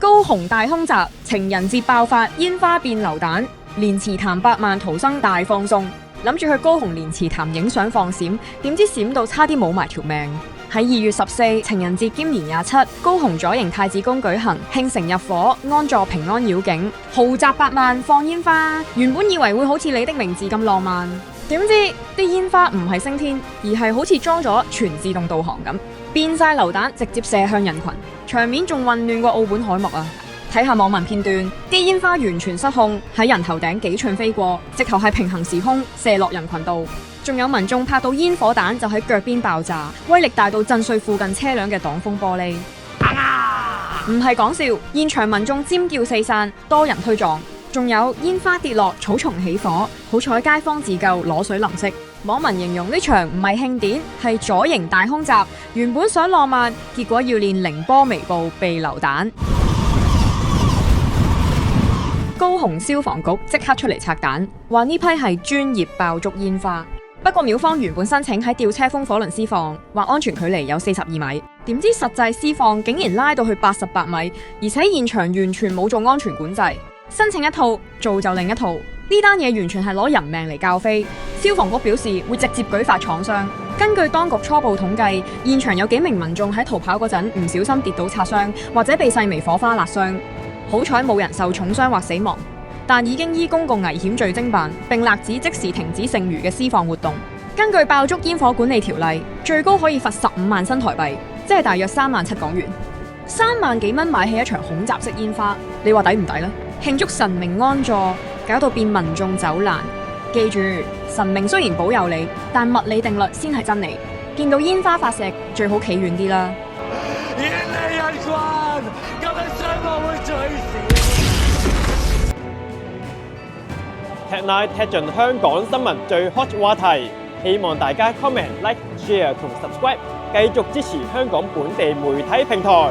高雄大空襲，情人節爆發，煙花變流彈，蓮池潭百萬逃生大放送，諗住去高雄蓮池潭影相放閃，點知閃到差啲冇埋條命。喺2月14情人節兼年27，高雄左營太子宮舉行，慶城入伙，安坐平安繞境，豪宅百萬放煙花。原本以為會好似你的名字咁浪漫，點知啲煙花唔係升天，而係好似裝咗全自動導航咁，變晒流彈，直接射向人群，場面仲混亂過澳本海默啊！睇下網民片段，啲煙花完全失控，喺人頭頂幾寸飛過，直頭係平行時空射落人群度。仲有民眾拍到煙火彈就喺腳邊爆炸，威力大到震碎附近車輛嘅擋風玻璃。唔係講笑，現場民眾尖叫四散，多人推撞，仲有煙花跌落，草叢起火，好彩街坊自救，攞水淋熄。網民形容呢場唔係慶典，係左營大空襲。原本想浪漫，結果要練凌波微步避流彈。高雄消防局即刻出嚟拆彈，話呢批係專業爆竹煙花。不過廟方原本申請喺吊車風火輪施放，話安全距離有42米，點知實際施放竟然拉到去88米，而且現場完全冇做安全管制。申請一套，做就另一套，呢單嘢完全係攞人命嚟教飛。消防局表示會直接舉發廠商。根據當局初步統計，現場有幾名民眾喺逃跑嗰陣唔小心跌倒擦傷，或者被細微火花辣傷。好彩冇人受重傷或死亡，但已經依公共危險罪偵辦，並勒指即時停止剩餘嘅施放活動。根據爆竹煙火管理條例，最高可以罰15萬新台幣，即係大約3.7萬港元。3萬幾蚊買起一場恐襲式煙花，你話抵唔抵呢？慶祝神明安坐，搞到變民眾走難。記住，神明雖然保佑你，但物理定律先係真理。見到煙花發射，最好企遠啲啦。Tech Night 踢盡香港新聞最 hot 話題，希望大家 comment、like、share 同 subscribe，繼續支持香港本地媒體平台。